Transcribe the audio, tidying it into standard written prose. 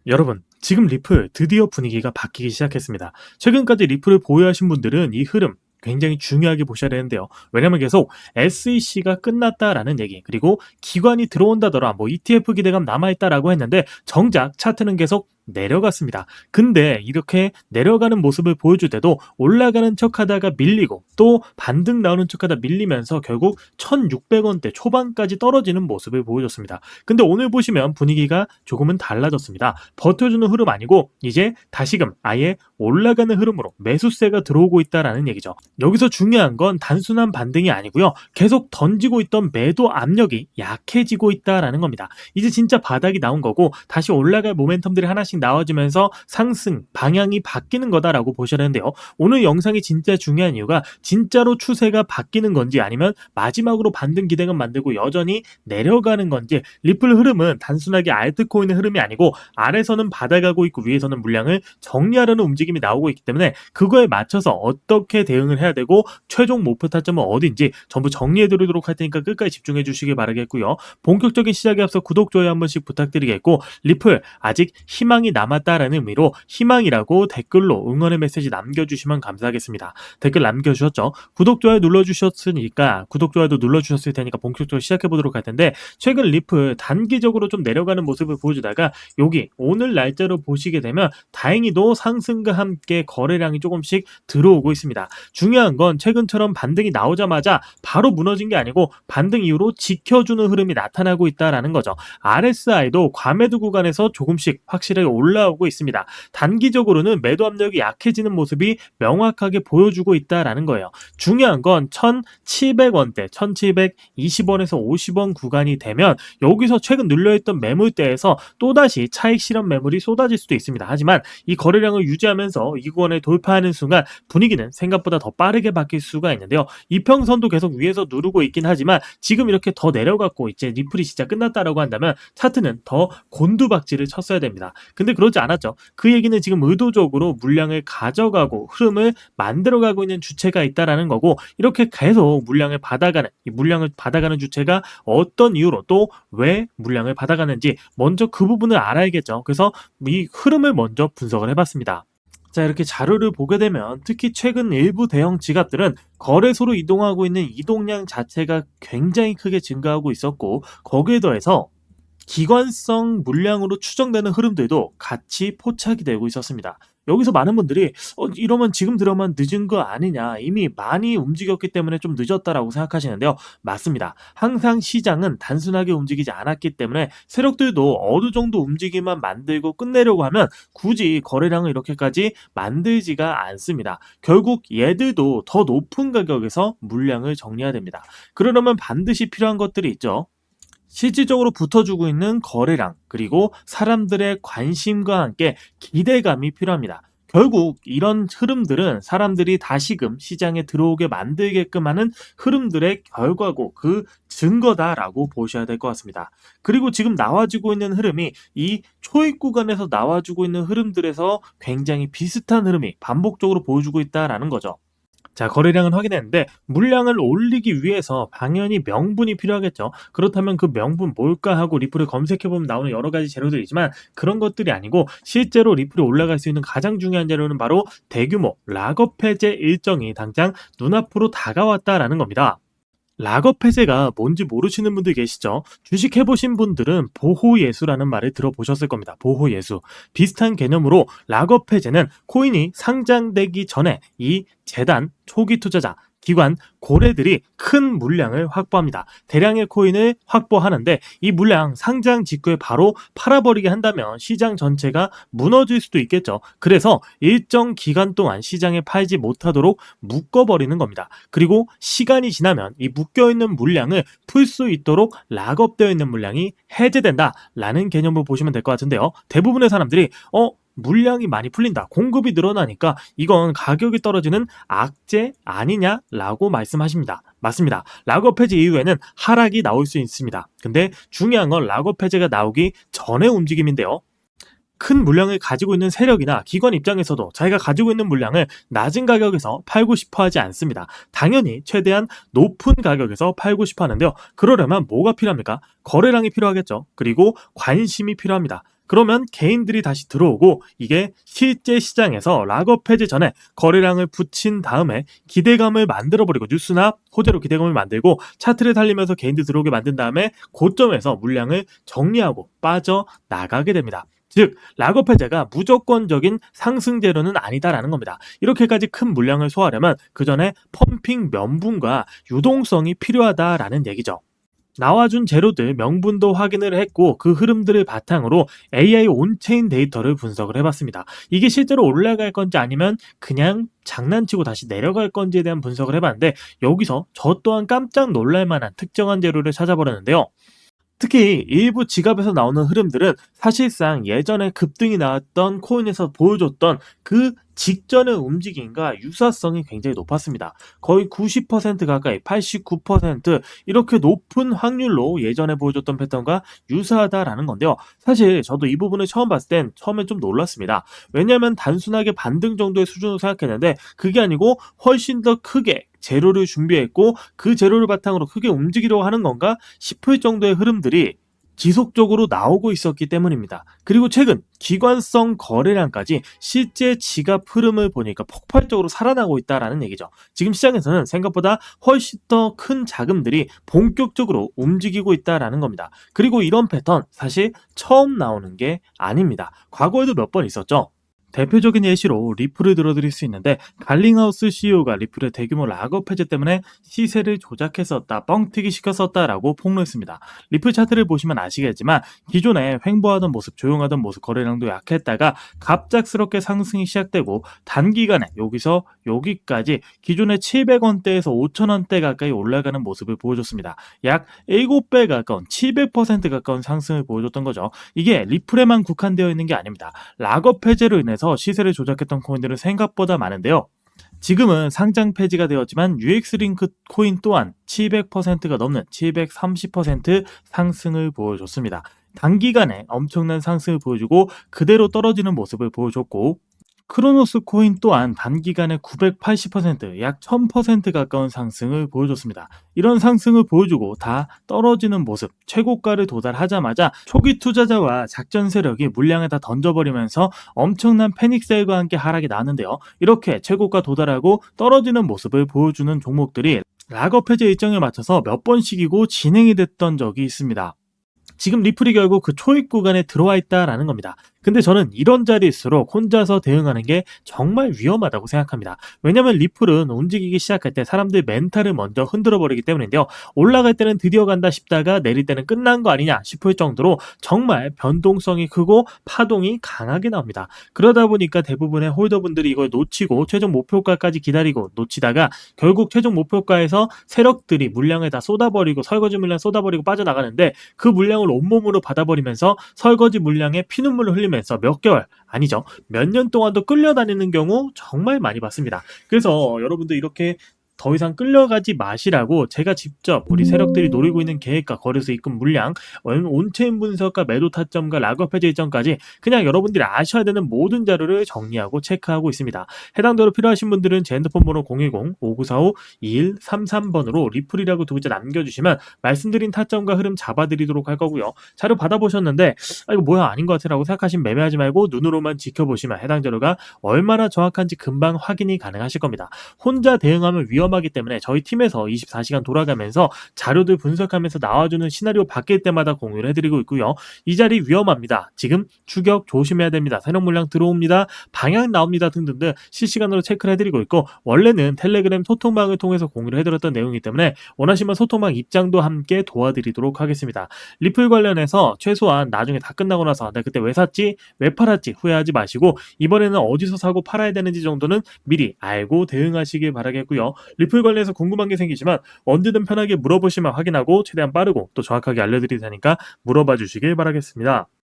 여러분, 지금 리플 드디어 분위기가 바뀌기 시작했습니다. 최근까지 리플을 보유하신 분들은 이 흐름 굉장히 중요하게 보셔야 되는데요. 왜냐면 계속 SEC가 끝났다라는 얘기, 그리고 기관이 들어온다더라, ETF 기대감 남아있다라고 했는데 정작 차트는 계속 내려갔습니다. 근데 이렇게 내려가는 모습을 보여줄 때도 올라가는 척하다가 밀리고 또 반등 나오는 척하다 밀리면서 결국 1600원대 초반까지 떨어지는 모습을 보여줬습니다. 근데 오늘 보시면 분위기가 조금은 달라졌습니다. 버텨주는 흐름 아니고 이제 다시금 아예 올라가는 흐름으로 매수세가 들어오고 있다라는 얘기죠. 여기서 중요한 건 단순한 반등이 아니고요. 계속 던지고 있던 매도 압력이 약해지고 있다라는 겁니다. 이제 진짜 바닥이 나온 거고 다시 올라갈 모멘텀들이 하나씩 나와주면서 상승 방향이 바뀌는 거다라고 보셔야 되는데요. 오늘 영상이 진짜 중요한 이유가 진짜로 추세가 바뀌는 건지 아니면 마지막으로 반등 기대감 만들고 여전히 내려가는 건지, 리플 흐름은 단순하게 알트코인의 흐름이 아니고 아래서는 바닥하고 있고 위에서는 물량을 정리하려는 움직임이 나오고 있기 때문에 그거에 맞춰서 어떻게 대응을 해야 되고 최종 목표 타점은 어딘지 전부 정리해 드리도록 할 테니까 끝까지 집중해 주시길 바라겠고요. 본격적인 시작에 앞서 구독, 좋아요 한 번씩 부탁드리겠고, 리플 아직 희망이 남았다라는 의미로 희망이라고 댓글로 응원의 메시지 남겨주시면 감사하겠습니다. 댓글 남겨주셨죠? 구독, 좋아요 눌러주셨으니까 구독, 좋아요도 눌러주셨을 테니까 본격적으로 시작해보도록 할 텐데, 최근 리플 단기적으로 좀 내려가는 모습을 보여주다가 여기 오늘 날짜로 보시게 되면 다행히도 상승과 함께 거래량이 조금씩 들어오고 있습니다. 중요한 건 최근처럼 반등이 나오자마자 바로 무너진 게 아니고 반등 이후로 지켜주는 흐름이 나타나고 있다라는 거죠. RSI도 과매도 구간에서 조금씩 확실하게 올라오고 있습니다. 단기적으로는 매도 압력이 약해지는 모습이 명확하게 보여주고 있다라는 거예요. 중요한 건 1700원대, 1720원에서 50원 구간이 되면 여기서 최근 눌려있던 매물대에서 또다시 차익 실현 매물이 쏟아질 수도 있습니다. 하지만 이 거래량을 유지하면서 이 구간을 돌파하는 순간 분위기는 생각보다 더 빠르게 바뀔 수가 있는데요. 이평선도 계속 위에서 누르고 있긴 하지만 지금 이렇게 더 내려갔고 이제 리플이 진짜 끝났다라고 한다면 차트는 더 곤두박질을 쳤어야 됩니다. 근데 그러지 않았죠. 그 얘기는 지금 의도적으로 물량을 가져가고 흐름을 만들어가고 있는 주체가 있다라는 거고, 이렇게 계속 물량을 받아가는, 이 물량을 받아가는 주체가 어떤 이유로 또 왜 물량을 받아가는지 먼저 그 부분을 알아야겠죠. 그래서 이 흐름을 먼저 분석을 해봤습니다. 자, 이렇게 자료를 보게 되면 특히 최근 일부 대형 지갑들은 거래소로 이동하고 있는 이동량 자체가 굉장히 크게 증가하고 있었고, 거기에 더해서 기관성 물량으로 추정되는 흐름들도 같이 포착이 되고 있었습니다. 여기서 많은 분들이 이러면 지금 들어만 늦은 거 아니냐, 이미 많이 움직였기 때문에 좀 늦었다라고 생각하시는데요. 맞습니다. 항상 시장은 단순하게 움직이지 않았기 때문에 세력들도 어느 정도 움직임만 만들고 끝내려고 하면 굳이 거래량을 이렇게까지 만들지가 않습니다. 결국 얘들도 더 높은 가격에서 물량을 정리해야 됩니다. 그러려면 반드시 필요한 것들이 있죠. 실질적으로 붙어주고 있는 거래량, 그리고 사람들의 관심과 함께 기대감이 필요합니다. 결국 이런 흐름들은 사람들이 다시금 시장에 들어오게 만들게끔 하는 흐름들의 결과고 그 증거다라고 보셔야 될 것 같습니다. 그리고 지금 나와주고 있는 흐름이 이 초입 구간에서 나와주고 있는 흐름들에서 굉장히 비슷한 흐름이 반복적으로 보여주고 있다라는 거죠. 자, 거래량은 확인했는데 물량을 올리기 위해서 당연히 명분이 필요하겠죠. 그렇다면 그 명분 뭘까 하고 리플을 검색해보면 나오는 여러 가지 재료들이지만 그런 것들이 아니고, 실제로 리플이 올라갈 수 있는 가장 중요한 재료는 바로 대규모 락업 해제 일정이 당장 눈앞으로 다가왔다라는 겁니다. 락업 해제가 뭔지 모르시는 분들 계시죠? 주식 해보신 분들은 보호예수라는 말을 들어보셨을 겁니다. 보호예수. 비슷한 개념으로 락업 해제는 코인이 상장되기 전에 이 재단, 초기 투자자, 기관, 고래들이 큰 물량을 확보합니다. 대량의 코인을 확보하는데 이 물량 상장 직후에 바로 팔아버리게 한다면 시장 전체가 무너질 수도 있겠죠. 그래서 일정 기간 동안 시장에 팔지 못하도록 묶어버리는 겁니다. 그리고 시간이 지나면 이 묶여있는 물량을 풀 수 있도록 락업되어 있는 물량이 해제된다라는 개념으로 보시면 될 것 같은데요. 대부분의 사람들이 물량이 많이 풀린다, 공급이 늘어나니까 이건 가격이 떨어지는 악재 아니냐라고 말씀하십니다. 맞습니다. 락업 해제 이후에는 하락이 나올 수 있습니다. 근데 중요한 건 락업 해제가 나오기 전의 움직임인데요. 큰 물량을 가지고 있는 세력이나 기관 입장에서도 자기가 가지고 있는 물량을 낮은 가격에서 팔고 싶어 하지 않습니다. 당연히 최대한 높은 가격에서 팔고 싶어 하는데요. 그러려면 뭐가 필요합니까? 거래량이 필요하겠죠. 그리고 관심이 필요합니다. 그러면 개인들이 다시 들어오고 이게 실제 시장에서 락업 해제 전에 거래량을 붙인 다음에 기대감을 만들어버리고 뉴스나 호재로 기대감을 만들고 차트를 달리면서 개인들 들어오게 만든 다음에 고점에서 물량을 정리하고 빠져나가게 됩니다. 즉 락업 해제가 무조건적인 상승 재료는 아니다라는 겁니다. 이렇게까지 큰 물량을 소화하려면 그 전에 펌핑 명분과 유동성이 필요하다라는 얘기죠. 나와준 재료들 명분도 확인을 했고 그 흐름들을 바탕으로 AI 온체인 데이터를 분석을 해봤습니다. 이게 실제로 올라갈 건지 아니면 그냥 장난치고 다시 내려갈 건지에 대한 분석을 해봤는데 여기서 저 또한 깜짝 놀랄 만한 특정한 재료를 찾아버렸는데요. 특히 일부 지갑에서 나오는 흐름들은 사실상 예전에 급등이 나왔던 코인에서 보여줬던 그 직전의 움직임과 유사성이 굉장히 높았습니다. 거의 90% 가까이 89% 이렇게 높은 확률로 예전에 보여줬던 패턴과 유사하다라는 건데요. 사실 저도 이 부분을 처음 봤을 땐 처음에 좀 놀랐습니다. 왜냐하면 단순하게 반등 정도의 수준으로 생각했는데 그게 아니고 훨씬 더 크게 재료를 준비했고 그 재료를 바탕으로 크게 움직이려고 하는 건가 싶을 정도의 흐름들이 지속적으로 나오고 있었기 때문입니다. 그리고 최근 기관성 거래량까지 실제 지갑 흐름을 보니까 폭발적으로 살아나고 있다라는 얘기죠. 지금 시장에서는 생각보다 훨씬 더 큰 자금들이 본격적으로 움직이고 있다라는 겁니다. 그리고 이런 패턴 사실 처음 나오는 게 아닙니다. 과거에도 몇 번 있었죠. 대표적인 예시로 리플을 들어드릴 수 있는데 갈링하우스 CEO가 리플의 대규모 락업 해제 때문에 시세를 조작했었다, 뻥튀기 시켰었다라고 폭로했습니다. 리플 차트를 보시면 아시겠지만 기존에 횡보하던 모습, 조용하던 모습, 거래량도 약했다가 갑작스럽게 상승이 시작되고 단기간에 여기서 여기까지 기존의 700원대에서 5,000원대 가까이 올라가는 모습을 보여줬습니다. 약 7배 가까운 700% 가까운 상승을 보여줬던 거죠. 이게 리플에만 국한되어 있는 게 아닙니다. 락업 해제로 인해서 시세를 조작했던 코인들은 생각보다 많은데요. 지금은 상장 폐지가 되었지만 UX링크 코인 또한 700%가 넘는 730% 상승을 보여줬습니다. 단기간에 엄청난 상승을 보여주고 그대로 떨어지는 모습을 보여줬고 크로노스 코인 또한 단기간에 980%, 약 1000% 가까운 상승을 보여줬습니다. 이런 상승을 보여주고 다 떨어지는 모습, 최고가를 도달하자마자 초기 투자자와 작전 세력이 물량을 다 던져버리면서 엄청난 패닉세일과 함께 하락이 나는데요. 이렇게 최고가 도달하고 떨어지는 모습을 보여주는 종목들이 락업 해제 일정에 맞춰서 몇 번씩이고 진행이 됐던 적이 있습니다. 지금 리플이 결국 그 초입 구간에 들어와 있다라는 겁니다. 근데 저는 이런 자리일수록 혼자서 대응하는 게 정말 위험하다고 생각합니다. 왜냐면 리플은 움직이기 시작할 때 사람들 멘탈을 먼저 흔들어 버리기 때문인데요. 올라갈 때는 드디어 간다 싶다가 내릴 때는 끝난 거 아니냐 싶을 정도로 정말 변동성이 크고 파동이 강하게 나옵니다. 그러다 보니까 대부분의 홀더분들이 이걸 놓치고 최종 목표가까지 기다리고 놓치다가 결국 최종 목표가에서 세력들이 물량을 다 쏟아버리고 설거지 물량 쏟아버리고 빠져나가는데 그 물량을 온몸으로 받아버리면서 설거지 물량에 피눈물을 흘리면서 몇 개월 아니죠, 몇 년 동안도 끌려다니는 경우 정말 많이 봤습니다. 그래서 여러분들 이렇게 더 이상 끌려가지 마시라고 제가 직접 우리 세력들이 노리고 있는 계획과 거래소 입금 물량, 온체인 분석과 매도 타점과 락업 해제 일정까지 그냥 여러분들이 아셔야 되는 모든 자료를 정리하고 체크하고 있습니다. 해당대로 필요하신 분들은 제 핸드폰 번호 010-5945-2133번으로 리플이라고 두 글자 남겨주시면 말씀드린 타점과 흐름 잡아드리도록 할 거고요. 자료 받아보셨는데 이거 뭐야 아닌 것 같아라고 생각하시면 매매하지 말고 눈으로만 지켜보시면 해당 자료가 얼마나 정확한지 금방 확인이 가능하실 겁니다. 혼자 대응하면 위험하기 때문에 저희 팀에서 24시간 돌아가면서 자료들 분석하면서 나와주는 시나리오 바뀔 때마다 공유를 해드리고 있고요. 이 자리 위험합니다. 지금 추격 조심해야 됩니다. 세력 물량 들어옵니다. 방향 나옵니다. 등등등 실시간으로 체크를 해드리고 있고 원래는 텔레그램 소통방을 통해서 공유를 해드렸던 내용이기 때문에 원하시면 소통방 입장도 함께 도와드리도록 하겠습니다. 리플 관련해서 최소한 나중에 다 끝나고 나서 내가 그때 왜 샀지? 왜 팔았지? 후회하지 마시고 이번에는 어디서 사고 팔아야 되는지 정도는 미리 알고 대응하시길 바라겠고요. 리플 관련해서 궁금한 게 생기지만 언제든 편하게 물어보시면 확인하고 최대한 빠르고 또 정확하게 알려드릴 테니까 물어봐 주시길 바라겠습니다.